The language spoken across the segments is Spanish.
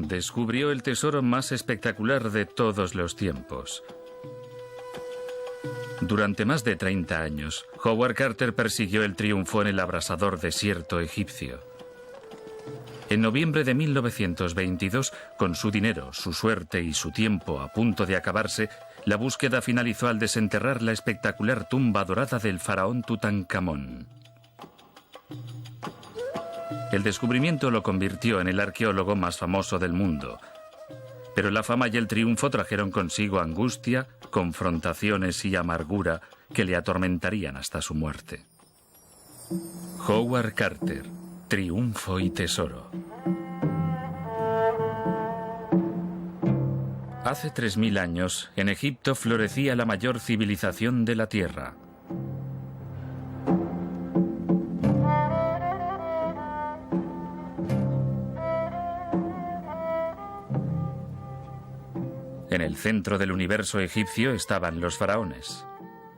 descubrió el tesoro más espectacular de todos los tiempos. Durante más de 30 años, Howard Carter persiguió el triunfo en el abrasador desierto egipcio. En noviembre de 1922, con su dinero, su suerte y su tiempo a punto de acabarse, la búsqueda finalizó al desenterrar la espectacular tumba dorada del faraón Tutankamón. El descubrimiento lo convirtió en el arqueólogo más famoso del mundo. Pero la fama y el triunfo trajeron consigo angustia, confrontaciones y amargura que le atormentarían hasta su muerte. Howard Carter, triunfo y tesoro. Hace 3000 años, en Egipto florecía la mayor civilización de la Tierra. En el centro del universo egipcio estaban los faraones.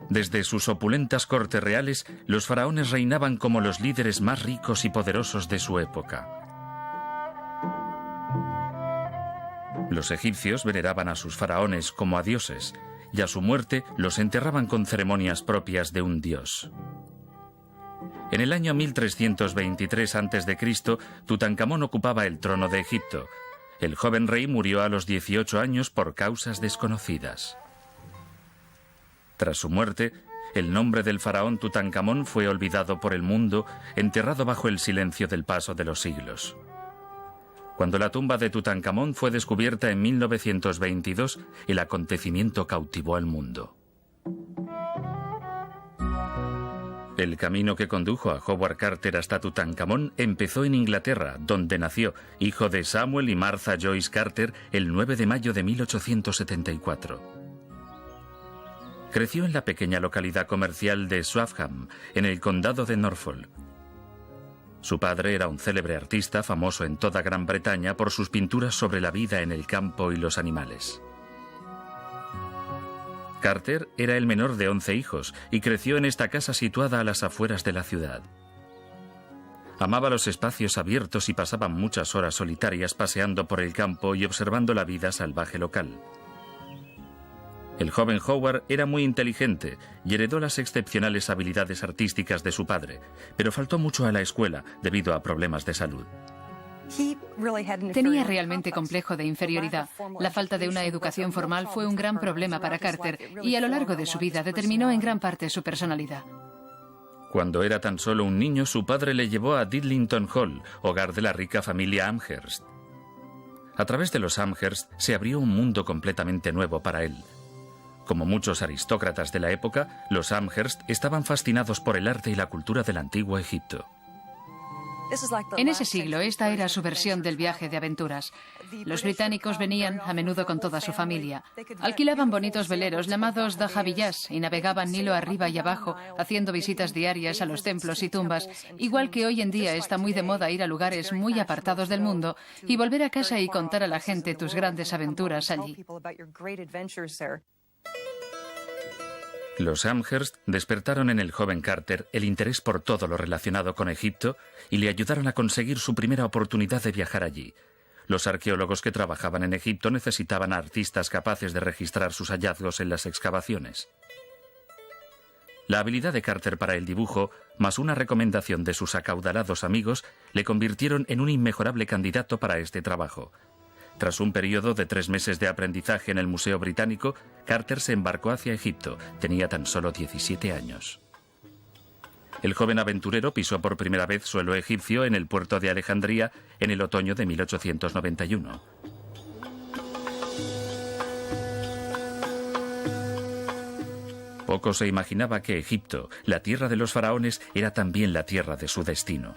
Desde sus opulentas cortes reales, los faraones reinaban como los líderes más ricos y poderosos de su época. Los egipcios veneraban a sus faraones como a dioses, y a su muerte los enterraban con ceremonias propias de un dios. En el año 1323 a.C., Tutankamón ocupaba el trono de Egipto. El joven rey murió a los 18 años por causas desconocidas. Tras su muerte, el nombre del faraón Tutankamón fue olvidado por el mundo, enterrado bajo el silencio del paso de los siglos. Cuando la tumba de Tutankamón fue descubierta en 1922, el acontecimiento cautivó al mundo. El camino que condujo a Howard Carter hasta Tutankamón empezó en Inglaterra, donde nació, hijo de Samuel y Martha Joyce Carter, el 9 de mayo de 1874. Creció en la pequeña localidad comercial de Swaffham, en el condado de Norfolk. Su padre era un célebre artista famoso en toda Gran Bretaña por sus pinturas sobre la vida en el campo y los animales. Carter era el menor de 11 hijos y creció en esta casa situada a las afueras de la ciudad. Amaba los espacios abiertos y pasaba muchas horas solitarias paseando por el campo y observando la vida salvaje local. El joven Howard era muy inteligente y heredó las excepcionales habilidades artísticas de su padre, pero faltó mucho a la escuela debido a problemas de salud. Tenía realmente complejo de inferioridad. La falta de una educación formal fue un gran problema para Carter y a lo largo de su vida determinó en gran parte su personalidad. Cuando era tan solo un niño, su padre le llevó a Didlington Hall, hogar de la rica familia Amherst. A través de los Amherst se abrió un mundo completamente nuevo para él. Como muchos aristócratas de la época, los Amherst estaban fascinados por el arte y la cultura del antiguo Egipto. En ese siglo, esta era su versión del viaje de aventuras. Los británicos venían a menudo con toda su familia. Alquilaban bonitos veleros llamados dahabiyas y navegaban Nilo arriba y abajo, haciendo visitas diarias a los templos y tumbas, igual que hoy en día está muy de moda ir a lugares muy apartados del mundo y volver a casa y contar a la gente tus grandes aventuras allí. Los Amherst despertaron en el joven Carter el interés por todo lo relacionado con Egipto y le ayudaron a conseguir su primera oportunidad de viajar allí. Los arqueólogos que trabajaban en Egipto necesitaban a artistas capaces de registrar sus hallazgos en las excavaciones. La habilidad de Carter para el dibujo, más una recomendación de sus acaudalados amigos, le convirtieron en un inmejorable candidato para este trabajo. Tras un periodo de 3 meses de aprendizaje en el Museo Británico, Carter se embarcó hacia Egipto. Tenía tan solo 17 años. El joven aventurero pisó por primera vez suelo egipcio en el puerto de Alejandría en el otoño de 1891. Poco se imaginaba que Egipto, la tierra de los faraones, era también la tierra de su destino.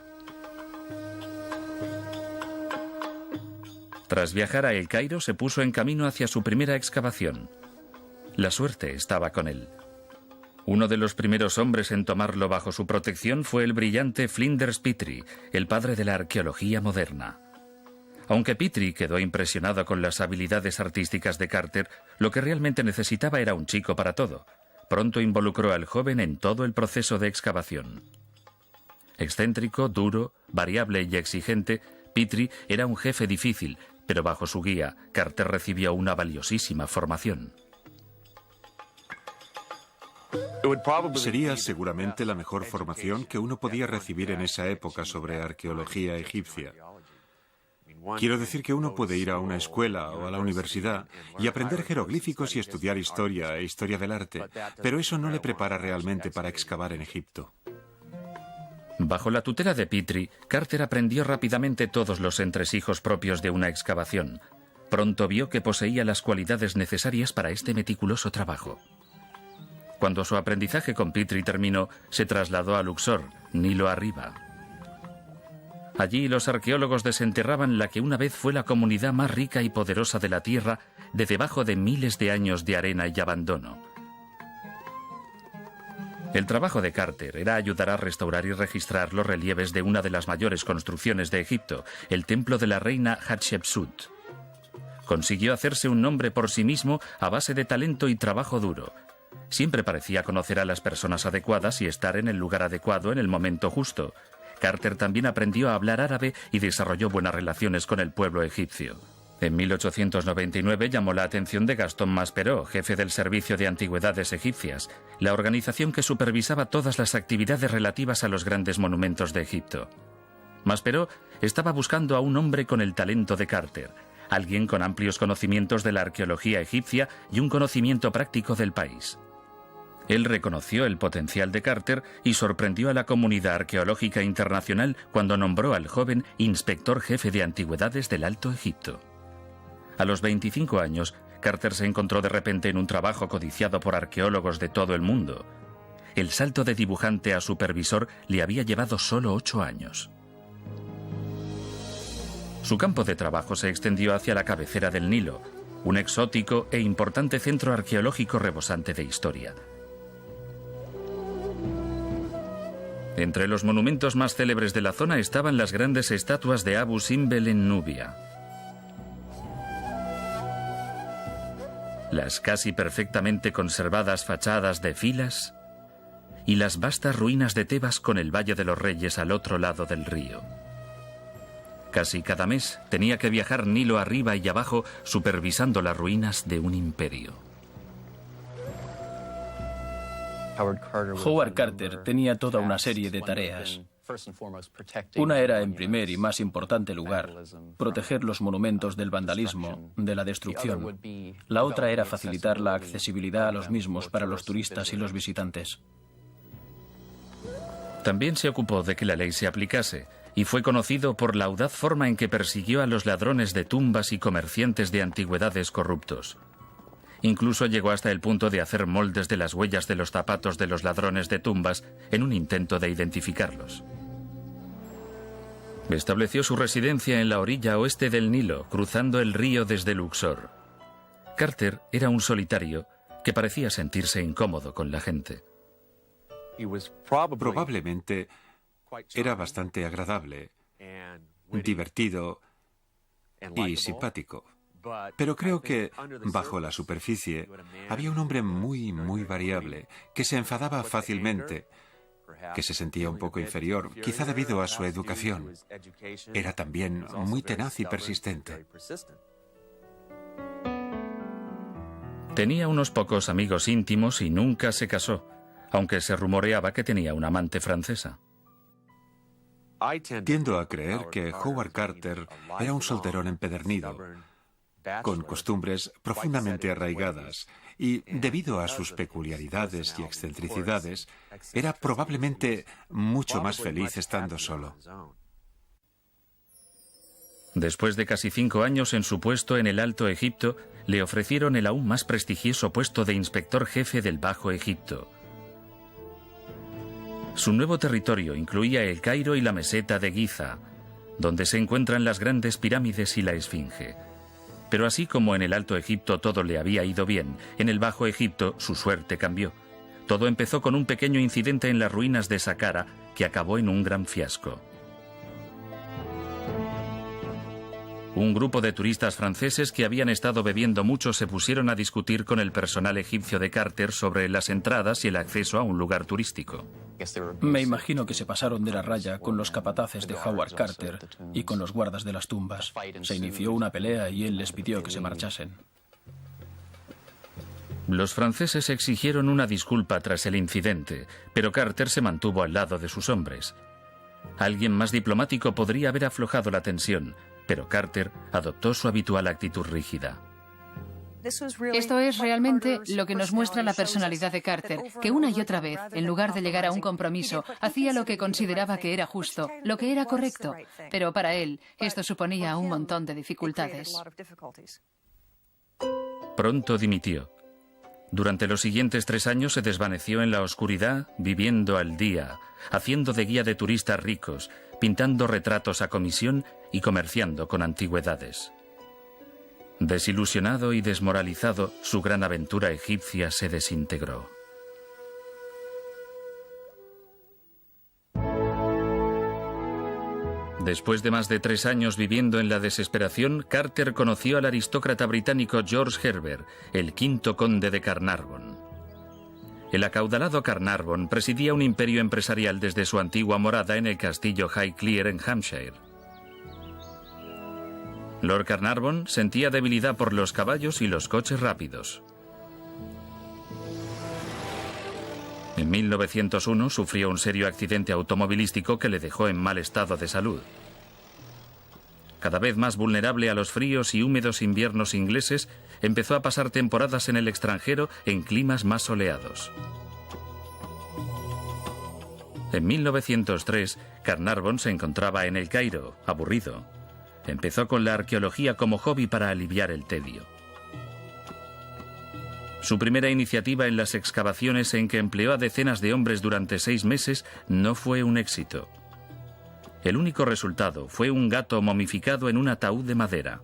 Tras viajar a El Cairo, se puso en camino hacia su primera excavación. La suerte estaba con él. Uno de los primeros hombres en tomarlo bajo su protección fue el brillante Flinders Petrie, el padre de la arqueología moderna. Aunque Petrie quedó impresionado con las habilidades artísticas de Carter, lo que realmente necesitaba era un chico para todo. Pronto involucró al joven en todo el proceso de excavación. Excéntrico, duro, variable y exigente, Petrie era un jefe difícil, pero bajo su guía, Carter recibió una valiosísima formación. Sería seguramente la mejor formación que uno podía recibir en esa época sobre arqueología egipcia. Quiero decir que uno puede ir a una escuela o a la universidad y aprender jeroglíficos y estudiar historia e historia del arte, pero eso no le prepara realmente para excavar en Egipto. Bajo la tutela de Petrie, Carter aprendió rápidamente todos los entresijos propios de una excavación. Pronto vio que poseía las cualidades necesarias para este meticuloso trabajo. Cuando su aprendizaje con Petrie terminó, se trasladó a Luxor, Nilo arriba. Allí los arqueólogos desenterraban la que una vez fue la comunidad más rica y poderosa de la Tierra, de debajo de miles de años de arena y abandono. El trabajo de Carter era ayudar a restaurar y registrar los relieves de una de las mayores construcciones de Egipto, el templo de la reina Hatshepsut. Consiguió hacerse un nombre por sí mismo a base de talento y trabajo duro. Siempre parecía conocer a las personas adecuadas y estar en el lugar adecuado en el momento justo. Carter también aprendió a hablar árabe y desarrolló buenas relaciones con el pueblo egipcio. En 1899 llamó la atención de Gaston Maspero, jefe del Servicio de Antigüedades Egipcias, la organización que supervisaba todas las actividades relativas a los grandes monumentos de Egipto. Maspero estaba buscando a un hombre con el talento de Carter, alguien con amplios conocimientos de la arqueología egipcia y un conocimiento práctico del país. Él reconoció el potencial de Carter y sorprendió a la comunidad arqueológica internacional cuando nombró al joven inspector jefe de antigüedades del Alto Egipto. A los 25 años, Carter se encontró de repente en un trabajo codiciado por arqueólogos de todo el mundo. El salto de dibujante a supervisor le había llevado solo 8 años. Su campo de trabajo se extendió hacia la cabecera del Nilo, un exótico e importante centro arqueológico rebosante de historia. Entre los monumentos más célebres de la zona estaban las grandes estatuas de Abu Simbel en Nubia. Las casi perfectamente conservadas fachadas de Filas y las vastas ruinas de Tebas con el Valle de los Reyes al otro lado del río. Casi cada mes tenía que viajar Nilo arriba y abajo supervisando las ruinas de un imperio. Howard Carter tenía toda una serie de tareas. Una era, en primer y más importante lugar, proteger los monumentos del vandalismo, de la destrucción. La otra era facilitar la accesibilidad a los mismos para los turistas y los visitantes. También se ocupó de que la ley se aplicase, y fue conocido por la audaz forma en que persiguió a los ladrones de tumbas y comerciantes de antigüedades corruptos. Incluso llegó hasta el punto de hacer moldes de las huellas de los zapatos de los ladrones de tumbas en un intento de identificarlos. Estableció su residencia en la orilla oeste del Nilo, cruzando el río desde Luxor. Carter era un solitario que parecía sentirse incómodo con la gente. Probablemente era bastante agradable, divertido y simpático. Pero creo que, bajo la superficie, había un hombre muy variable, que se enfadaba fácilmente, que se sentía un poco inferior, quizá debido a su educación. Era también muy tenaz y persistente. Tenía unos pocos amigos íntimos y nunca se casó, aunque se rumoreaba que tenía una amante francesa. Tiendo a creer que Howard Carter era un solterón empedernido, con costumbres profundamente arraigadas, y debido a sus peculiaridades y excentricidades, era probablemente mucho más feliz estando solo. Después de casi 5 años en su puesto en el Alto Egipto, le ofrecieron el aún más prestigioso puesto de inspector jefe del Bajo Egipto. Su nuevo territorio incluía el Cairo y la meseta de Giza, donde se encuentran las grandes pirámides y la Esfinge. Pero así como en el Alto Egipto todo le había ido bien, en el Bajo Egipto su suerte cambió. Todo empezó con un pequeño incidente en las ruinas de Saqqara que acabó en un gran fiasco. Un grupo de turistas franceses que habían estado bebiendo mucho se pusieron a discutir con el personal egipcio de Carter sobre las entradas y el acceso a un lugar turístico. Me imagino que se pasaron de la raya con los capataces de Howard Carter y con los guardas de las tumbas. Se inició una pelea y él les pidió que se marchasen. Los franceses exigieron una disculpa tras el incidente, pero Carter se mantuvo al lado de sus hombres. Alguien más diplomático podría haber aflojado la tensión, pero Carter adoptó su habitual actitud rígida. Esto es realmente lo que nos muestra la personalidad de Carter, que una y otra vez, en lugar de llegar a un compromiso, hacía lo que consideraba que era justo, lo que era correcto, pero para él esto suponía un montón de dificultades. Pronto dimitió. Durante los siguientes 3 años se desvaneció en la oscuridad, viviendo al día, haciendo de guía de turistas ricos, pintando retratos a comisión y comerciando con antigüedades. Desilusionado y desmoralizado, su gran aventura egipcia se desintegró. Después de más de 3 años viviendo en la desesperación, Carter conoció al aristócrata británico George Herbert, el 5º conde de Carnarvon. El acaudalado Carnarvon presidía un imperio empresarial desde su antigua morada en el castillo Highclere en Hampshire. Lord Carnarvon sentía debilidad por los caballos y los coches rápidos. En 1901 sufrió un serio accidente automovilístico que le dejó en mal estado de salud. Cada vez más vulnerable a los fríos y húmedos inviernos ingleses, empezó a pasar temporadas en el extranjero en climas más soleados. En 1903, Carnarvon se encontraba en El Cairo, aburrido. Empezó con la arqueología como hobby para aliviar el tedio. Su primera iniciativa en las excavaciones, en que empleó a decenas de hombres durante 6 meses, no fue un éxito. El único resultado fue un gato momificado en un ataúd de madera.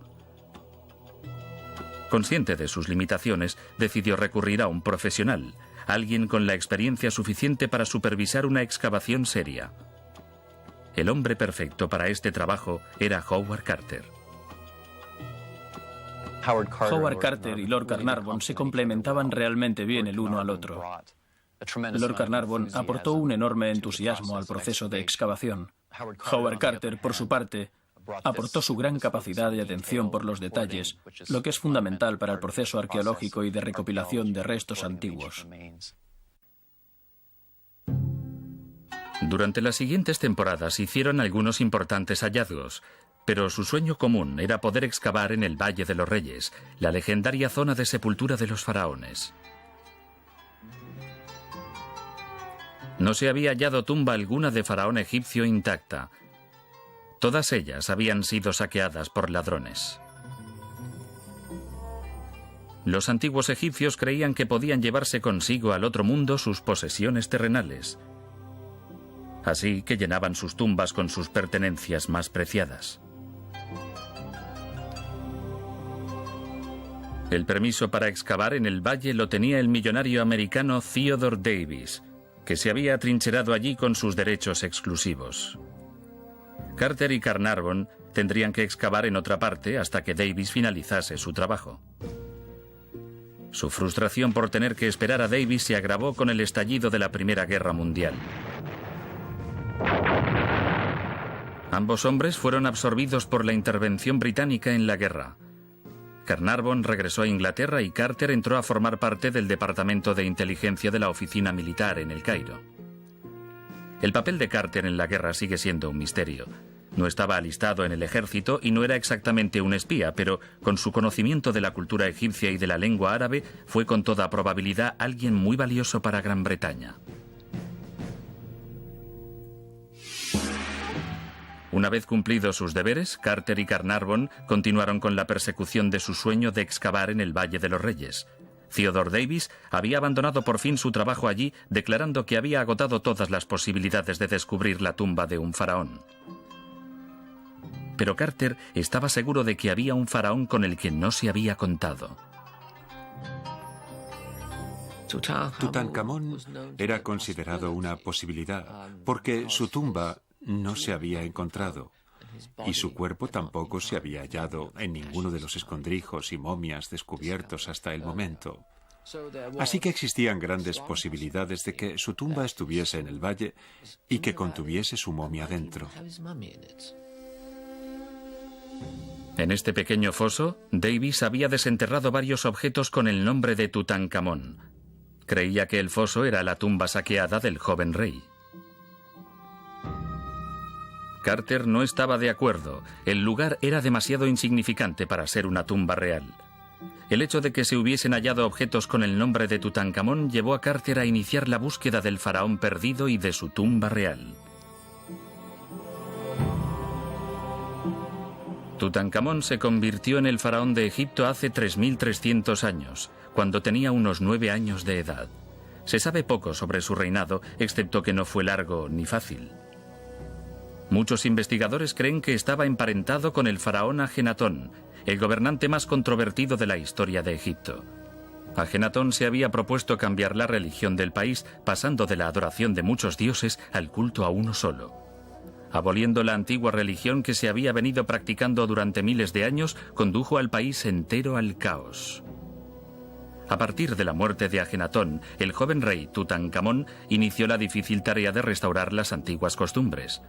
Consciente de sus limitaciones, decidió recurrir a un profesional, alguien con la experiencia suficiente para supervisar una excavación seria. El hombre perfecto para este trabajo era Howard Carter. Howard Carter y Lord Carnarvon se complementaban realmente bien el uno al otro. Lord Carnarvon aportó un enorme entusiasmo al proceso de excavación. Howard Carter, por su parte, aportó su gran capacidad de atención por los detalles, lo que es fundamental para el proceso arqueológico y de recopilación de restos antiguos. Durante las siguientes temporadas hicieron algunos importantes hallazgos, pero su sueño común era poder excavar en el Valle de los Reyes, la legendaria zona de sepultura de los faraones. No se había hallado tumba alguna de faraón egipcio intacta. Todas ellas habían sido saqueadas por ladrones. Los antiguos egipcios creían que podían llevarse consigo al otro mundo sus posesiones terrenales. Así que llenaban sus tumbas con sus pertenencias más preciadas. El permiso para excavar en el valle lo tenía el millonario americano Theodore Davis, que se había atrincherado allí con sus derechos exclusivos. Carter y Carnarvon tendrían que excavar en otra parte hasta que Davis finalizase su trabajo. Su frustración por tener que esperar a Davis se agravó con el estallido de la Primera Guerra Mundial. Ambos hombres fueron absorbidos por la intervención británica en la guerra. Carnarvon regresó a Inglaterra y Carter entró a formar parte del Departamento de Inteligencia de la Oficina Militar en El Cairo. El papel de Carter en la guerra sigue siendo un misterio. No estaba alistado en el ejército y no era exactamente un espía, pero con su conocimiento de la cultura egipcia y de la lengua árabe, fue con toda probabilidad alguien muy valioso para Gran Bretaña. Una vez cumplidos sus deberes, Carter y Carnarvon continuaron con la persecución de su sueño de excavar en el Valle de los Reyes. Theodore Davis había abandonado por fin su trabajo allí, declarando que había agotado todas las posibilidades de descubrir la tumba de un faraón. Pero Carter estaba seguro de que había un faraón con el que no se había contado. Tutankamón era considerado una posibilidad, porque su tumba no se había encontrado, y su cuerpo tampoco se había hallado en ninguno de los escondrijos y momias descubiertos hasta el momento. Así que existían grandes posibilidades de que su tumba estuviese en el valle y que contuviese su momia dentro. En este pequeño foso, Davis había desenterrado varios objetos con el nombre de Tutankamón. Creía que el foso era la tumba saqueada del joven rey. Carter no estaba de acuerdo. El lugar era demasiado insignificante para ser una tumba real. El hecho de que se hubiesen hallado objetos con el nombre de Tutankamón llevó a Carter a iniciar la búsqueda del faraón perdido y de su tumba real. Tutankamón se convirtió en el faraón de Egipto hace 3.300 años, cuando tenía unos 9 años de edad. Se sabe poco sobre su reinado, excepto que no fue largo ni fácil. Muchos investigadores creen que estaba emparentado con el faraón Ajenatón, el gobernante más controvertido de la historia de Egipto. Ajenatón se había propuesto cambiar la religión del país, pasando de la adoración de muchos dioses al culto a uno solo. Aboliendo la antigua religión que se había venido practicando durante miles de años, condujo al país entero al caos. A partir de la muerte de Ajenatón, el joven rey Tutankamón inició la difícil tarea de restaurar las antiguas costumbres.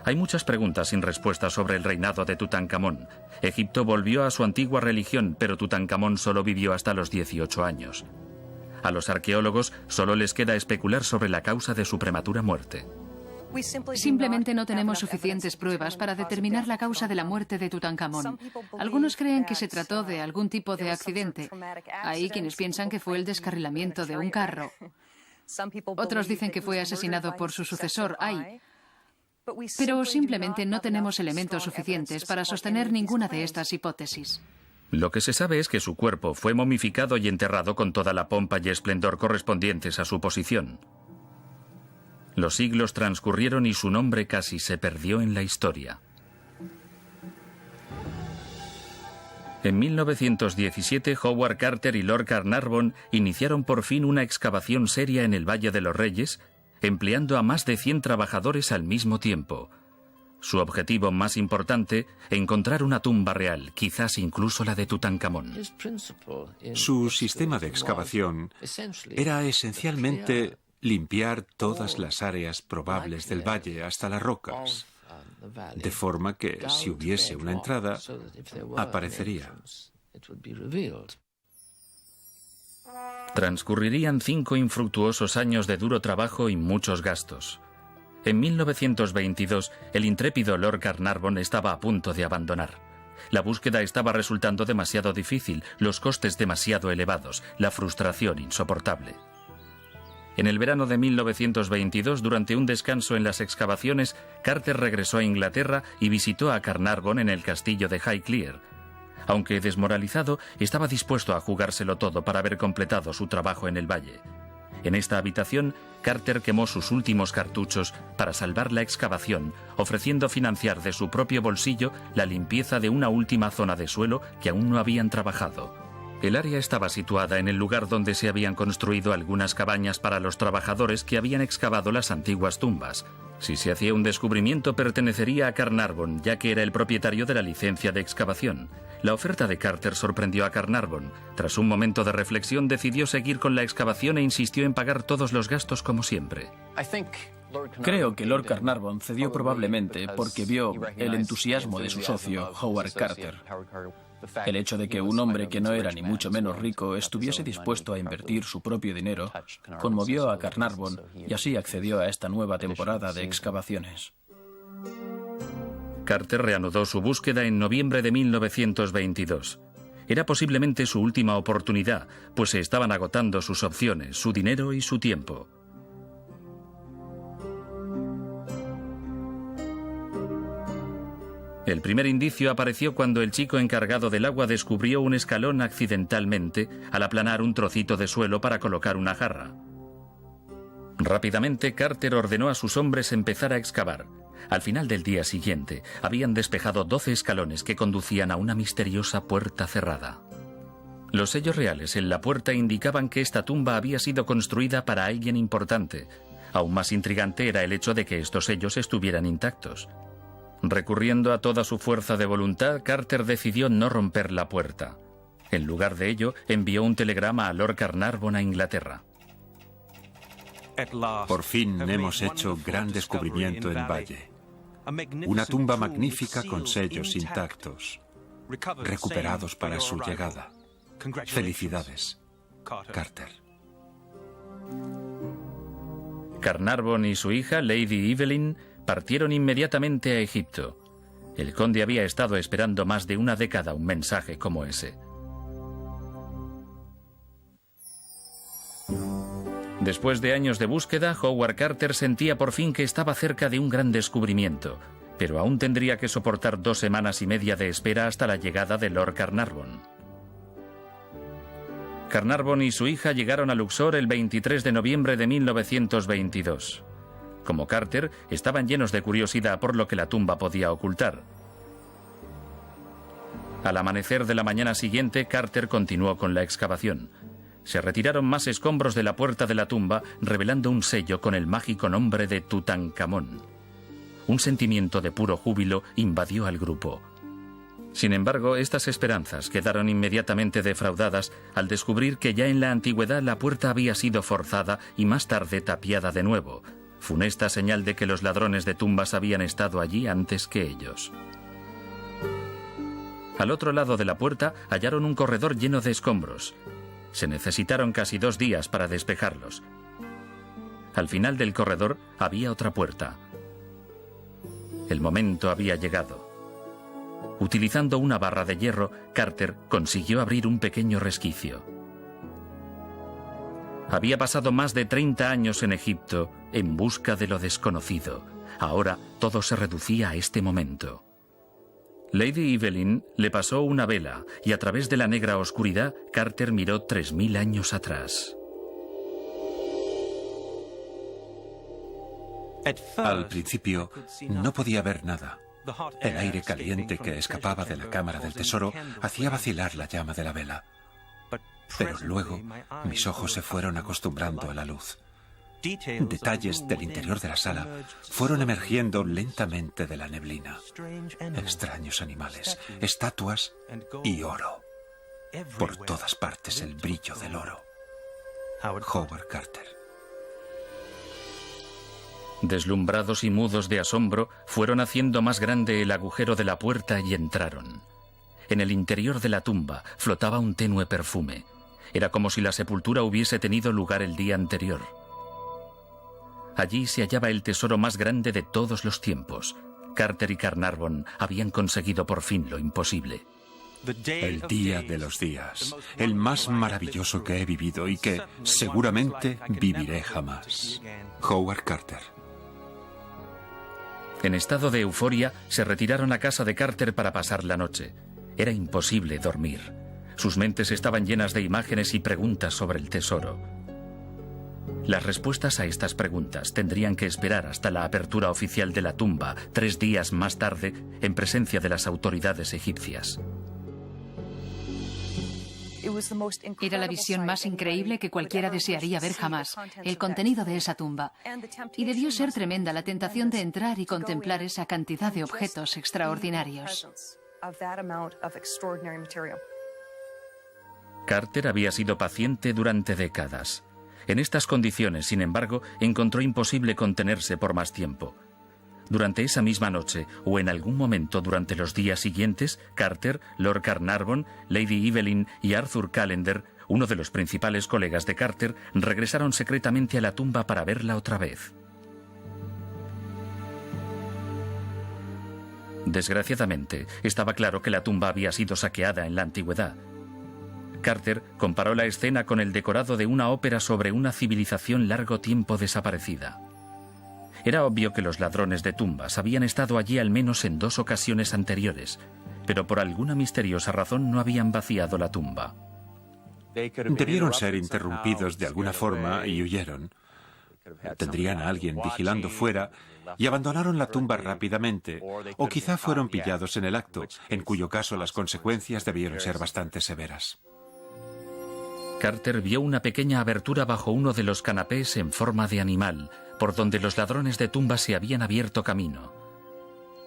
Hay muchas preguntas sin respuesta sobre el reinado de Tutankamón. Egipto volvió a su antigua religión, pero Tutankamón solo vivió hasta los 18 años. A los arqueólogos solo les queda especular sobre la causa de su prematura muerte. Simplemente no tenemos suficientes pruebas para determinar la causa de la muerte de Tutankamón. Algunos creen que se trató de algún tipo de accidente. Hay quienes piensan que fue el descarrilamiento de un carro. Otros dicen que fue asesinado por su sucesor, Ay. Pero simplemente no tenemos elementos suficientes para sostener ninguna de estas hipótesis. Lo que se sabe es que su cuerpo fue momificado y enterrado con toda la pompa y esplendor correspondientes a su posición. Los siglos transcurrieron y su nombre casi se perdió en la historia. En 1917, Howard Carter y Lord Carnarvon iniciaron por fin una excavación seria en el Valle de los Reyes, empleando a más de 100 trabajadores al mismo tiempo. Su objetivo más importante, encontrar una tumba real, quizás incluso la de Tutankamón. Su sistema de excavación era esencialmente limpiar todas las áreas probables del valle hasta las rocas, de forma que si hubiese una entrada, aparecería. Transcurrirían 5 infructuosos años de duro trabajo y muchos gastos. En 1922, el intrépido Lord Carnarvon estaba a punto de abandonar. La búsqueda estaba resultando demasiado difícil, los costes demasiado elevados, la frustración insoportable. En el verano de 1922, durante un descanso en las excavaciones, Carter regresó a Inglaterra y visitó a Carnarvon en el castillo de Highclere. Aunque desmoralizado, estaba dispuesto a jugárselo todo para haber completado su trabajo en el valle. En esta habitación, Carter quemó sus últimos cartuchos para salvar la excavación, ofreciendo financiar de su propio bolsillo la limpieza de una última zona de suelo que aún no habían trabajado. El área estaba situada en el lugar donde se habían construido algunas cabañas para los trabajadores que habían excavado las antiguas tumbas. Si se hacía un descubrimiento, pertenecería a Carnarvon, ya que era el propietario de la licencia de excavación. La oferta de Carter sorprendió a Carnarvon. Tras un momento de reflexión, decidió seguir con la excavación e insistió en pagar todos los gastos como siempre. Creo que Lord Carnarvon cedió probablemente porque vio el entusiasmo de su socio, Howard Carter. El hecho de que un hombre que no era ni mucho menos rico estuviese dispuesto a invertir su propio dinero conmovió a Carnarvon y así accedió a esta nueva temporada de excavaciones. Carter reanudó su búsqueda en noviembre de 1922. Era posiblemente su última oportunidad, pues se estaban agotando sus opciones, su dinero y su tiempo. El primer indicio apareció cuando el chico encargado del agua descubrió un escalón accidentalmente al aplanar un trocito de suelo para colocar una jarra. Rápidamente, Carter ordenó a sus hombres empezar a excavar. Al final del día siguiente, habían despejado 12 escalones que conducían a una misteriosa puerta cerrada. Los sellos reales en la puerta indicaban que esta tumba había sido construida para alguien importante. Aún más intrigante era el hecho de que estos sellos estuvieran intactos. Recurriendo a toda su fuerza de voluntad, Carter decidió no romper la puerta. En lugar de ello, envió un telegrama a Lord Carnarvon a Inglaterra. Por fin hemos hecho gran descubrimiento en Valle. Una tumba magnífica con sellos intactos, recuperados para su llegada. Felicidades, Carter. Carnarvon y su hija, Lady Evelyn, partieron inmediatamente a Egipto. El conde había estado esperando más de una década un mensaje como ese. Después de años de búsqueda, Howard Carter sentía por fin que estaba cerca de un gran descubrimiento, pero aún tendría que soportar 2 semanas y media de espera hasta la llegada de Lord Carnarvon. Carnarvon y su hija llegaron a Luxor el 23 de noviembre de 1922. Como Carter, estaban llenos de curiosidad por lo que la tumba podía ocultar. Al amanecer de la mañana siguiente, Carter continuó con la excavación. Se retiraron más escombros de la puerta de la tumba, revelando un sello con el mágico nombre de Tutankamón. Un sentimiento de puro júbilo invadió al grupo. Sin embargo, estas esperanzas quedaron inmediatamente defraudadas al descubrir que ya en la antigüedad la puerta había sido forzada y más tarde tapiada de nuevo, funesta señal de que los ladrones de tumbas habían estado allí antes que ellos. Al otro lado de la puerta hallaron un corredor lleno de escombros. Se necesitaron casi 2 días para despejarlos. Al final del corredor había otra puerta. El momento había llegado. Utilizando una barra de hierro, Carter consiguió abrir un pequeño resquicio. Había pasado más de 30 años en Egipto en busca de lo desconocido. Ahora todo se reducía a este momento. Lady Evelyn le pasó una vela y a través de la negra oscuridad, Carter miró 3000 años atrás. Al principio no podía ver nada. El aire caliente que escapaba de la cámara del tesoro hacía vacilar la llama de la vela. Pero luego mis ojos se fueron acostumbrando a la luz. Detalles del interior de la sala fueron emergiendo lentamente de la neblina. Extraños animales, estatuas y oro. Por todas partes el brillo del oro. Howard Carter. Deslumbrados y mudos de asombro, fueron haciendo más grande el agujero de la puerta y entraron. En el interior de la tumba flotaba un tenue perfume. Era como si la sepultura hubiese tenido lugar el día anterior. Allí se hallaba el tesoro más grande de todos los tiempos. Carter y Carnarvon habían conseguido por fin lo imposible. El día de los días, el más maravilloso que he vivido y que seguramente viviré jamás. Howard Carter. En estado de euforia, se retiraron a casa de Carter para pasar la noche. Era imposible dormir. Sus mentes estaban llenas de imágenes y preguntas sobre el tesoro. Las respuestas a estas preguntas tendrían que esperar hasta la apertura oficial de la tumba 3 días más tarde, en presencia de las autoridades egipcias. Era la visión más increíble que cualquiera desearía ver jamás, el contenido de esa tumba. Y debió ser tremenda la tentación de entrar y contemplar esa cantidad de objetos extraordinarios. Carter había sido paciente durante décadas. En estas condiciones, sin embargo, encontró imposible contenerse por más tiempo. Durante esa misma noche, o en algún momento durante los días siguientes, Carter, Lord Carnarvon, Lady Evelyn y Arthur Callender, uno de los principales colegas de Carter, regresaron secretamente a la tumba para verla otra vez. Desgraciadamente, estaba claro que la tumba había sido saqueada en la antigüedad. Carter comparó la escena con el decorado de una ópera sobre una civilización largo tiempo desaparecida. Era obvio que los ladrones de tumbas habían estado allí al menos en 2 ocasiones anteriores, pero por alguna misteriosa razón no habían vaciado la tumba. Debieron ser interrumpidos de alguna forma y huyeron. Tendrían a alguien vigilando fuera y abandonaron la tumba rápidamente, o quizá fueron pillados en el acto, en cuyo caso las consecuencias debieron ser bastante severas. Carter vio una pequeña abertura bajo uno de los canapés en forma de animal, por donde los ladrones de tumbas se habían abierto camino.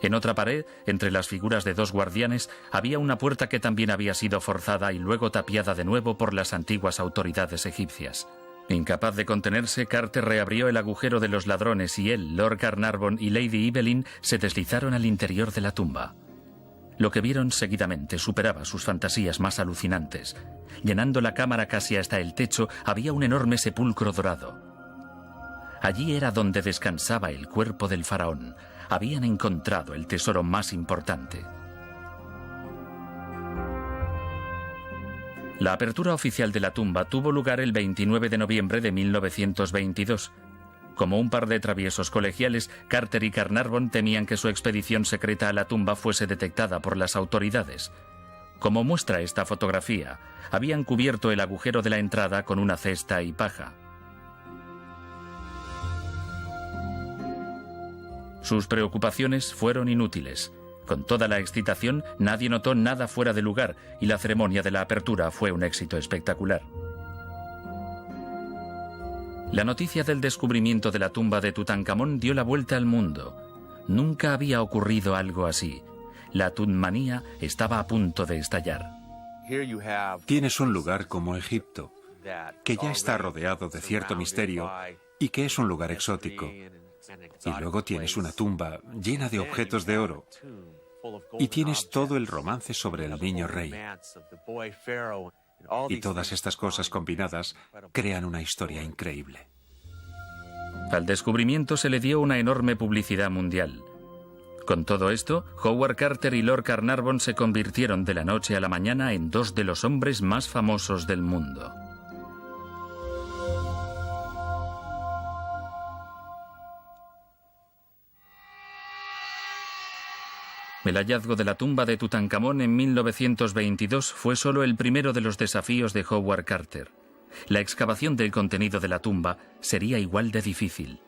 En otra pared, entre las figuras de dos guardianes, había una puerta que también había sido forzada y luego tapiada de nuevo por las antiguas autoridades egipcias. Incapaz de contenerse, Carter reabrió el agujero de los ladrones y él, Lord Carnarvon y Lady Evelyn se deslizaron al interior de la tumba. Lo que vieron seguidamente superaba sus fantasías más alucinantes. Llenando la cámara casi hasta el techo había un enorme sepulcro dorado. Allí era donde descansaba el cuerpo del faraón. Habían encontrado el tesoro más importante. La apertura oficial de la tumba tuvo lugar el 29 de noviembre de 1922. Como un par de traviesos colegiales, Carter y Carnarvon temían que su expedición secreta a la tumba fuese detectada por las autoridades. Como muestra esta fotografía, habían cubierto el agujero de la entrada con una cesta y paja. Sus preocupaciones fueron inútiles. Con toda la excitación, nadie notó nada fuera de lugar y la ceremonia de la apertura fue un éxito espectacular. La noticia del descubrimiento de la tumba de Tutankamón dio la vuelta al mundo. Nunca había ocurrido algo así. La Tutmanía estaba a punto de estallar. Tienes un lugar como Egipto, que ya está rodeado de cierto misterio y que es un lugar exótico. Y luego tienes una tumba llena de objetos de oro. Y tienes todo el romance sobre el niño rey. Y todas estas cosas combinadas crean una historia increíble. Al descubrimiento se le dio una enorme publicidad mundial. Con todo esto, Howard Carter y Lord Carnarvon se convirtieron de la noche a la mañana en dos de los hombres más famosos del mundo. El hallazgo de la tumba de Tutankamón en 1922 fue solo el primero de los desafíos de Howard Carter. La excavación del contenido de la tumba sería igual de difícil.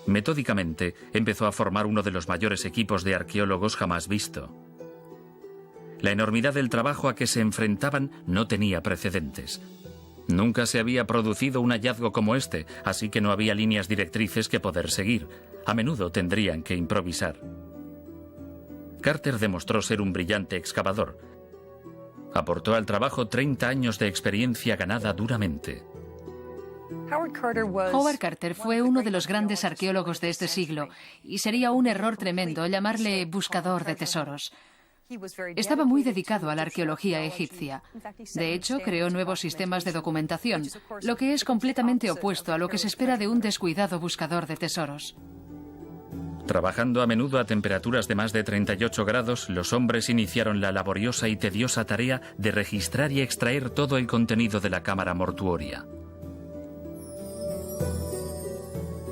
Metódicamente, empezó a formar uno de los mayores equipos de arqueólogos jamás visto. La enormidad del trabajo a que se enfrentaban no tenía precedentes. Nunca se había producido un hallazgo como este, así que no había líneas directrices que poder seguir. A menudo tendrían que improvisar. Carter demostró ser un brillante excavador. Aportó al trabajo 30 años de experiencia ganada duramente. Howard Carter fue uno de los grandes arqueólogos de este siglo y sería un error tremendo llamarle buscador de tesoros. Estaba muy dedicado a la arqueología egipcia. De hecho, creó nuevos sistemas de documentación, lo que es completamente opuesto a lo que se espera de un descuidado buscador de tesoros. Trabajando a menudo a temperaturas de más de 38 grados, los hombres iniciaron la laboriosa y tediosa tarea de registrar y extraer todo el contenido de la cámara mortuoria.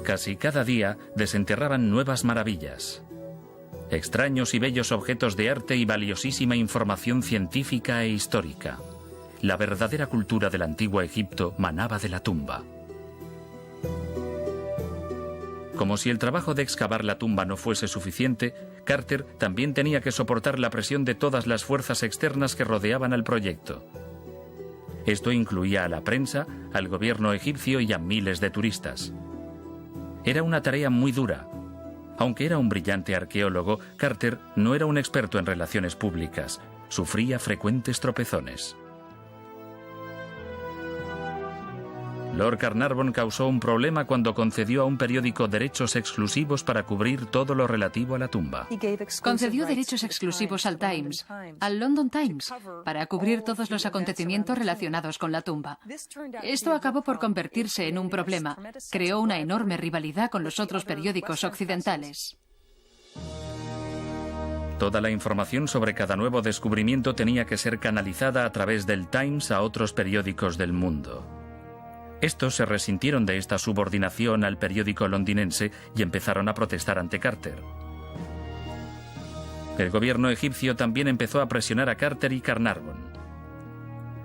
Casi cada día desenterraban nuevas maravillas. Extraños y bellos objetos de arte y valiosísima información científica e histórica. La verdadera cultura del antiguo Egipto manaba de la tumba. Como si el trabajo de excavar la tumba no fuese suficiente, Carter también tenía que soportar la presión de todas las fuerzas externas que rodeaban al proyecto. Esto incluía a la prensa, al gobierno egipcio y a miles de turistas. Era una tarea muy dura. Aunque era un brillante arqueólogo, Carter no era un experto en relaciones públicas. Sufría frecuentes tropezones. Lord Carnarvon causó un problema cuando concedió a un periódico derechos exclusivos para cubrir todo lo relativo a la tumba. Concedió derechos exclusivos al Times, al London Times, para cubrir todos los acontecimientos relacionados con la tumba. Esto acabó por convertirse en un problema. Creó una enorme rivalidad con los otros periódicos occidentales. Toda la información sobre cada nuevo descubrimiento tenía que ser canalizada a través del Times a otros periódicos del mundo. Estos se resintieron de esta subordinación al periódico londinense y empezaron a protestar ante Carter. El gobierno egipcio también empezó a presionar a Carter y Carnarvon.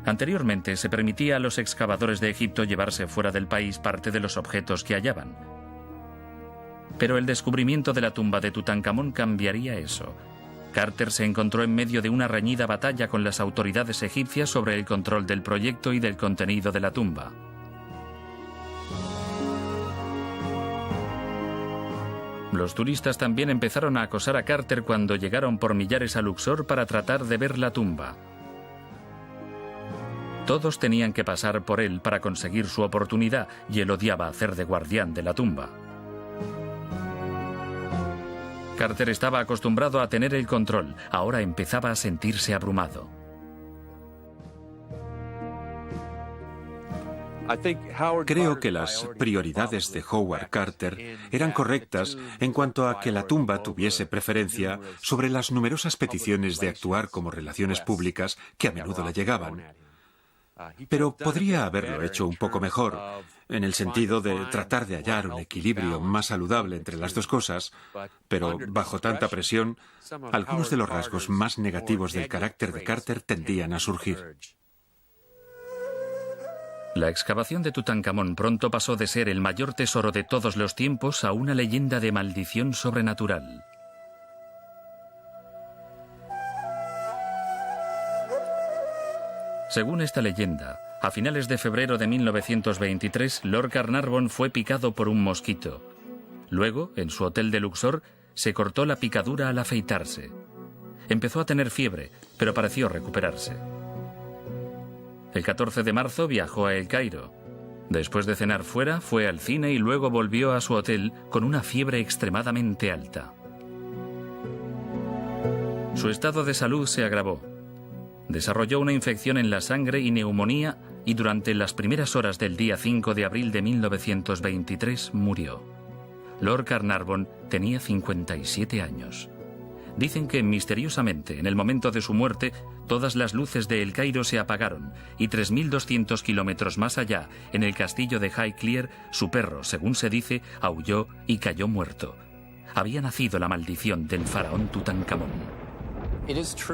Anteriormente se permitía a los excavadores de Egipto llevarse fuera del país parte de los objetos que hallaban. Pero el descubrimiento de la tumba de Tutankamón cambiaría eso. Carter se encontró en medio de una reñida batalla con las autoridades egipcias sobre el control del proyecto y del contenido de la tumba. Los turistas también empezaron a acosar a Carter cuando llegaron por millares a Luxor para tratar de ver la tumba. Todos tenían que pasar por él para conseguir su oportunidad y él odiaba hacer de guardián de la tumba. Carter estaba acostumbrado a tener el control, ahora empezaba a sentirse abrumado. Creo que las prioridades de Howard Carter eran correctas en cuanto a que la tumba tuviese preferencia sobre las numerosas peticiones de actuar como relaciones públicas que a menudo le llegaban. Pero podría haberlo hecho un poco mejor, en el sentido de tratar de hallar un equilibrio más saludable entre las dos cosas, pero bajo tanta presión, algunos de los rasgos más negativos del carácter de Carter tendían a surgir. La excavación de Tutankamón pronto pasó de ser el mayor tesoro de todos los tiempos a una leyenda de maldición sobrenatural. Según esta leyenda, a finales de febrero de 1923, Lord Carnarvon fue picado por un mosquito. Luego, en su hotel de Luxor, se cortó la picadura al afeitarse. Empezó a tener fiebre, pero pareció recuperarse. El 14 de marzo viajó a El Cairo. Después de cenar fuera, fue al cine y luego volvió a su hotel con una fiebre extremadamente alta. Su estado de salud se agravó. Desarrolló una infección en la sangre y neumonía y durante las primeras horas del día 5 de abril de 1923 murió. Lord Carnarvon tenía 57 años. Dicen que misteriosamente, en el momento de su muerte, todas las luces de El Cairo se apagaron y 3.200 kilómetros más allá, en el castillo de Highclere, su perro, según se dice, aulló y cayó muerto. Había nacido la maldición del faraón Tutankamón.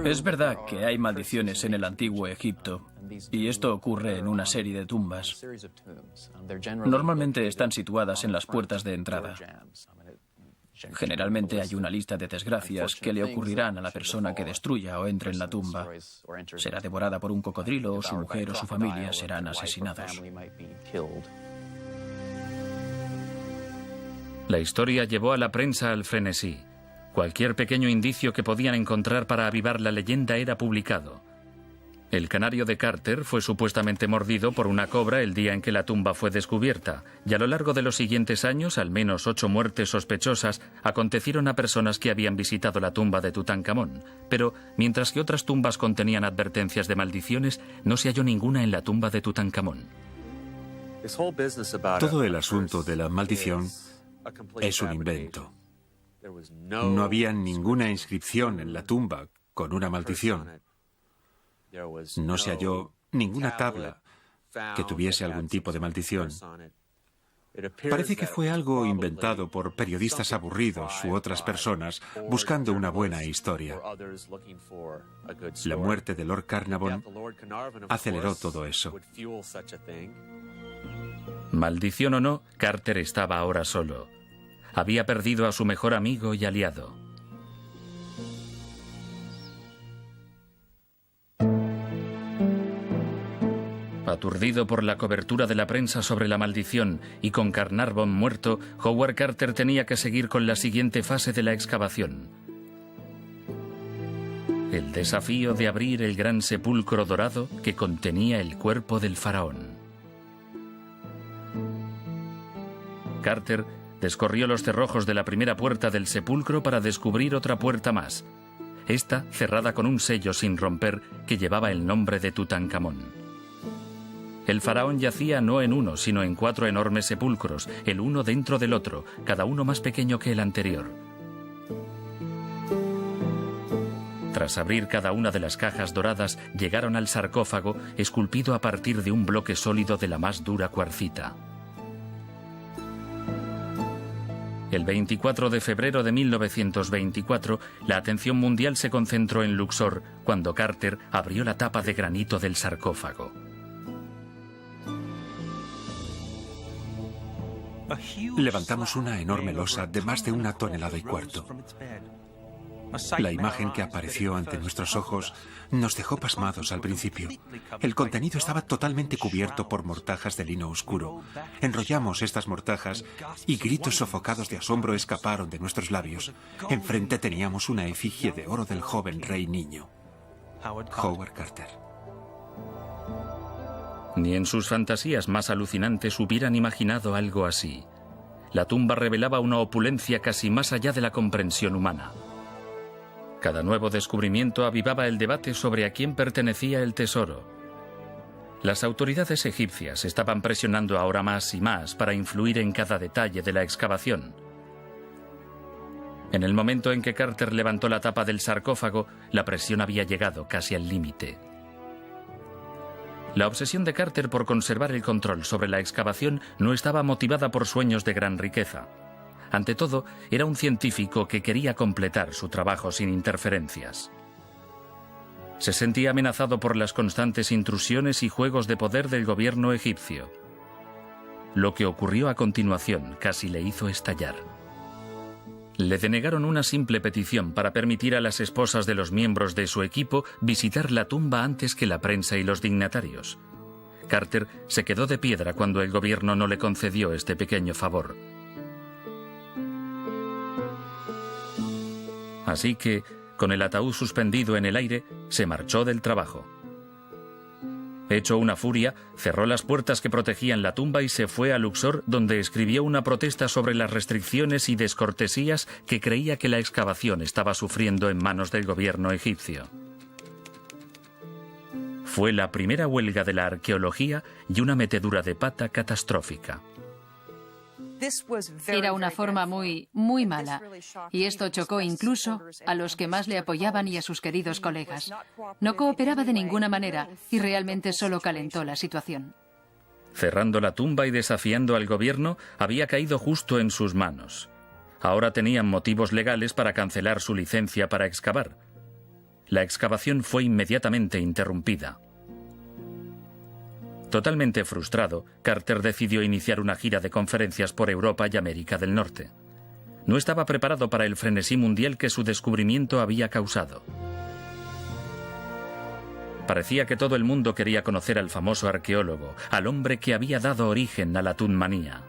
Es verdad que hay maldiciones en el antiguo Egipto, y esto ocurre en una serie de tumbas. Normalmente están situadas en las puertas de entrada. Generalmente hay una lista de desgracias que le ocurrirán a la persona que destruya o entre en la tumba. Será devorada por un cocodrilo o su mujer o su familia serán asesinados. La historia llevó a la prensa al frenesí. Cualquier pequeño indicio que podían encontrar para avivar la leyenda era publicado. El canario de Carter fue supuestamente mordido por una cobra el día en que la tumba fue descubierta, y a lo largo de los siguientes años, al menos 8 muertes sospechosas acontecieron a personas que habían visitado la tumba de Tutankamón. Pero, mientras que otras tumbas contenían advertencias de maldiciones, no se halló ninguna en la tumba de Tutankamón. Todo el asunto de la maldición es un invento. No había ninguna inscripción en la tumba con una maldición. No se halló ninguna tabla que tuviese algún tipo de maldición. Parece que fue algo inventado por periodistas aburridos u otras personas buscando una buena historia. La muerte de Lord Carnarvon aceleró todo eso. Maldición o no, Carter estaba ahora solo. Había perdido a su mejor amigo y aliado. Aturdido por la cobertura de la prensa sobre la maldición y con Carnarvon muerto, Howard Carter tenía que seguir con la siguiente fase de la excavación. El desafío de abrir el gran sepulcro dorado que contenía el cuerpo del faraón. Carter descorrió los cerrojos de la primera puerta del sepulcro para descubrir otra puerta más. Esta cerrada con un sello sin romper que llevaba el nombre de Tutankamón. El faraón yacía no en uno, sino en 4 enormes sepulcros, el uno dentro del otro, cada uno más pequeño que el anterior. Tras abrir cada una de las cajas doradas, llegaron al sarcófago, esculpido a partir de un bloque sólido de la más dura cuarcita. El 24 de febrero de 1924, la atención mundial se concentró en Luxor, cuando Carter abrió la tapa de granito del sarcófago. Levantamos una enorme losa de más de 1,25 toneladas. La imagen que apareció ante nuestros ojos nos dejó pasmados al principio. El contenido estaba totalmente cubierto por mortajas de lino oscuro. Enrollamos estas mortajas y gritos sofocados de asombro escaparon de nuestros labios. Enfrente teníamos una efigie de oro del joven rey niño, Howard Carter. Ni en sus fantasías más alucinantes hubieran imaginado algo así. La tumba revelaba una opulencia casi más allá de la comprensión humana. Cada nuevo descubrimiento avivaba el debate sobre a quién pertenecía el tesoro. Las autoridades egipcias estaban presionando ahora más y más para influir en cada detalle de la excavación. En el momento en que Carter levantó la tapa del sarcófago, la presión había llegado casi al límite. La obsesión de Carter por conservar el control sobre la excavación no estaba motivada por sueños de gran riqueza. Ante todo, era un científico que quería completar su trabajo sin interferencias. Se sentía amenazado por las constantes intrusiones y juegos de poder del gobierno egipcio. Lo que ocurrió a continuación casi le hizo estallar. Le denegaron una simple petición para permitir a las esposas de los miembros de su equipo visitar la tumba antes que la prensa y los dignatarios. Carter se quedó de piedra cuando el gobierno no le concedió este pequeño favor. Así que, con el ataúd suspendido en el aire, se marchó del trabajo. Hecho una furia, cerró las puertas que protegían la tumba y se fue a Luxor, donde escribió una protesta sobre las restricciones y descortesías que creía que la excavación estaba sufriendo en manos del gobierno egipcio. Fue la primera huelga de la arqueología y una metedura de pata catastrófica. Era una forma muy mala, y esto chocó incluso a los que más le apoyaban y a sus queridos colegas. No cooperaba de ninguna manera y realmente solo calentó la situación. Cerrando la tumba y desafiando al gobierno, había caído justo en sus manos. Ahora tenían motivos legales para cancelar su licencia para excavar. La excavación fue inmediatamente interrumpida. Totalmente frustrado, Carter decidió iniciar una gira de conferencias por Europa y América del Norte. No estaba preparado para el frenesí mundial que su descubrimiento había causado. Parecía que todo el mundo quería conocer al famoso arqueólogo, al hombre que había dado origen a la tunmanía.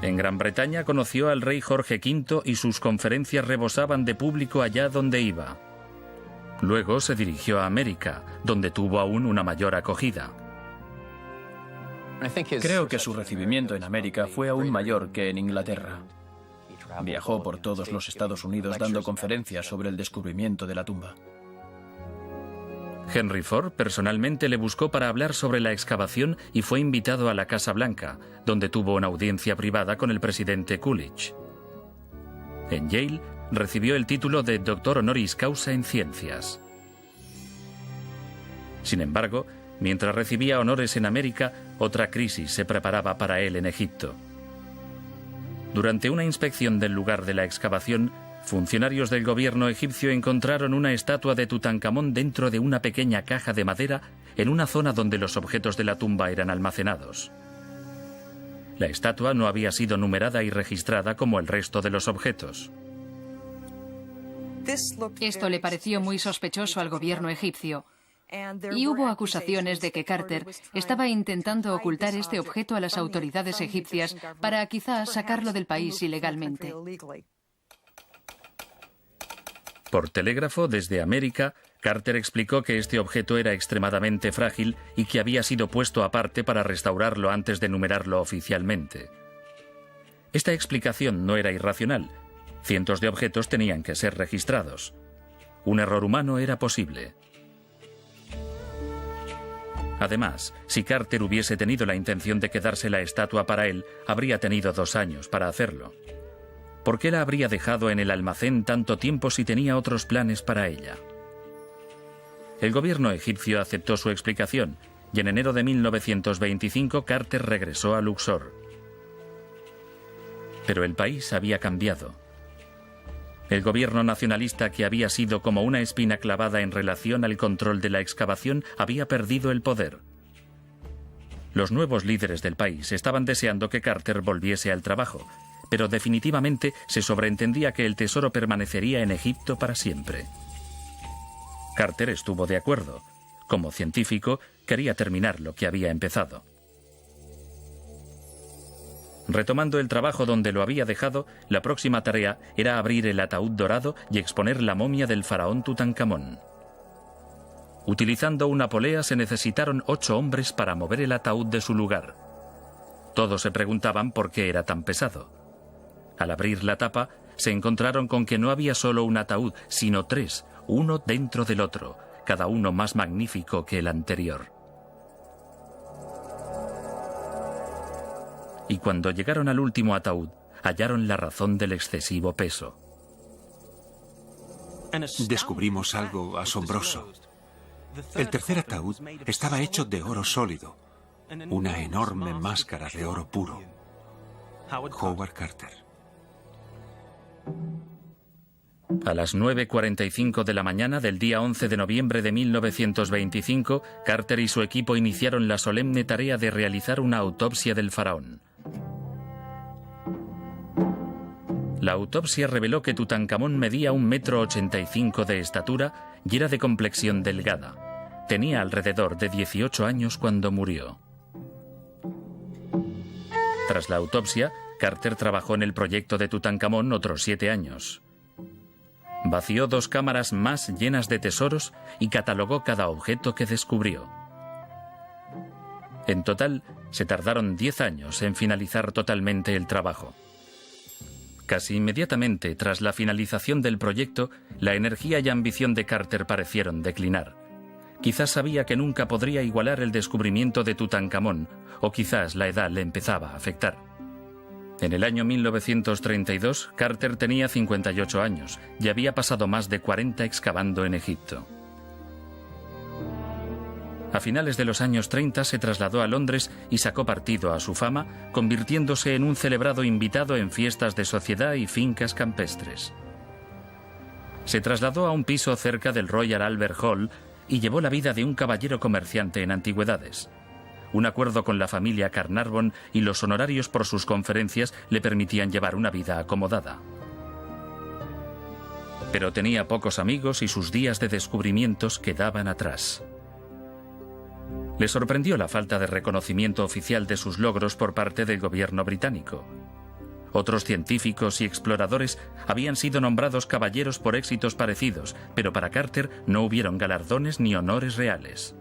En Gran Bretaña conoció al rey Jorge V y sus conferencias rebosaban de público allá donde iba. Luego se dirigió a América, donde tuvo aún una mayor acogida. Creo que su recibimiento en América fue aún mayor que en Inglaterra. Viajó por todos los Estados Unidos dando conferencias sobre el descubrimiento de la tumba. Henry Ford personalmente le buscó para hablar sobre la excavación y fue invitado a la Casa Blanca, donde tuvo una audiencia privada con el presidente Coolidge. En Yale, recibió el título de doctor honoris causa en ciencias. Sin embargo, mientras recibía honores en América, otra crisis se preparaba para él en Egipto. Durante una inspección del lugar de la excavación, funcionarios del gobierno egipcio encontraron una estatua de Tutankamón dentro de una pequeña caja de madera en una zona donde los objetos de la tumba eran almacenados. La estatua no había sido numerada y registrada como el resto de los objetos. Esto le pareció muy sospechoso al gobierno egipcio, y hubo acusaciones de que Carter estaba intentando ocultar este objeto a las autoridades egipcias para quizás sacarlo del país ilegalmente. Por telégrafo, desde América, Carter explicó que este objeto era extremadamente frágil y que había sido puesto aparte para restaurarlo antes de numerarlo oficialmente. Esta explicación no era irracional. Cientos de objetos tenían que ser registrados. Un error humano era posible. Además, si Carter hubiese tenido la intención de quedarse la estatua para él, habría tenido 2 años para hacerlo. ¿Por qué la habría dejado en el almacén tanto tiempo si tenía otros planes para ella? El gobierno egipcio aceptó su explicación y en enero de 1925 Carter regresó a Luxor. Pero el país había cambiado. El gobierno nacionalista, que había sido como una espina clavada en relación al control de la excavación, había perdido el poder. Los nuevos líderes del país estaban deseando que Carter volviese al trabajo, pero definitivamente se sobreentendía que el tesoro permanecería en Egipto para siempre. Carter estuvo de acuerdo. Como científico, quería terminar lo que había empezado. Retomando el trabajo donde lo había dejado, la próxima tarea era abrir el ataúd dorado y exponer la momia del faraón Tutankamón. Utilizando una polea se necesitaron 8 hombres para mover el ataúd de su lugar. Todos se preguntaban por qué era tan pesado. Al abrir la tapa, se encontraron con que no había solo un ataúd, sino 3, uno dentro del otro, cada uno más magnífico que el anterior. Y cuando llegaron al último ataúd, hallaron la razón del excesivo peso. Descubrimos algo asombroso. El tercer ataúd estaba hecho de oro sólido, una enorme máscara de oro puro. Howard Carter. A las 9:45 de la mañana del día 11 de noviembre de 1925, Carter y su equipo iniciaron la solemne tarea de realizar una autopsia del faraón. La autopsia reveló que Tutankamón medía 1,85 m de estatura y era de complexión delgada. Tenía alrededor de 18 años cuando murió. Tras la autopsia, Carter trabajó en el proyecto de Tutankamón otros 7 años. Vació 2 cámaras más llenas de tesoros y catalogó cada objeto que descubrió. En total, se tardaron 10 años en finalizar totalmente el trabajo. Casi inmediatamente tras la finalización del proyecto, la energía y ambición de Carter parecieron declinar. Quizás sabía que nunca podría igualar el descubrimiento de Tutankamón, o quizás la edad le empezaba a afectar. En el año 1932, Carter tenía 58 años y había pasado más de 40 excavando en Egipto. A finales de los años 30 se trasladó a Londres y sacó partido a su fama, convirtiéndose en un celebrado invitado en fiestas de sociedad y fincas campestres. Se trasladó a un piso cerca del Royal Albert Hall y llevó la vida de un caballero comerciante en antigüedades. Un acuerdo con la familia Carnarvon y los honorarios por sus conferencias le permitían llevar una vida acomodada. Pero tenía pocos amigos y sus días de descubrimientos quedaban atrás. Le sorprendió la falta de reconocimiento oficial de sus logros por parte del gobierno británico. Otros científicos y exploradores habían sido nombrados caballeros por éxitos parecidos, pero para Carter no hubieron galardones ni honores reales.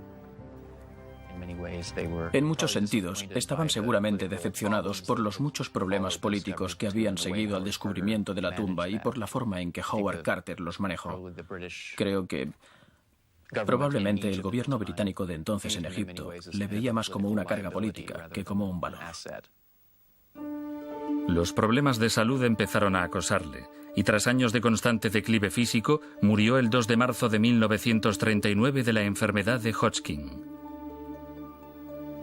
En muchos sentidos, estaban seguramente decepcionados por los muchos problemas políticos que habían seguido al descubrimiento de la tumba y por la forma en que Howard Carter los manejó. Creo que probablemente el gobierno británico de entonces en Egipto le veía más como una carga política que como un valor. Los problemas de salud empezaron a acosarle, y tras años de constante declive físico, murió el 2 de marzo de 1939 de la enfermedad de Hodgkin.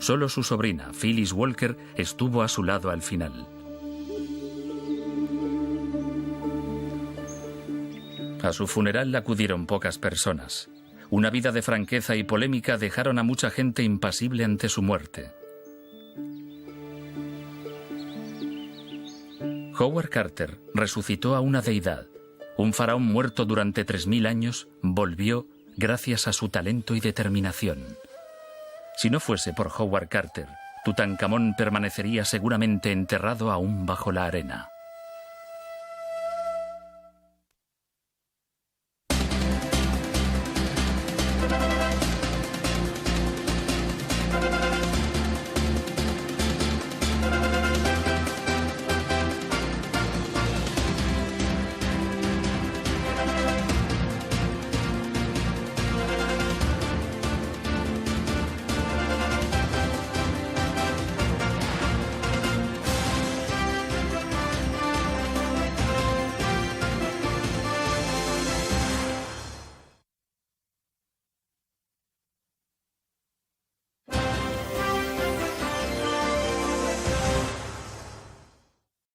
Solo su sobrina, Phyllis Walker, estuvo a su lado al final. A su funeral acudieron pocas personas. Una vida de franqueza y polémica dejaron a mucha gente impasible ante su muerte. Howard Carter resucitó a una deidad. Un faraón muerto durante 3000 años volvió gracias a su talento y determinación. Si no fuese por Howard Carter, Tutankamón permanecería seguramente enterrado aún bajo la arena.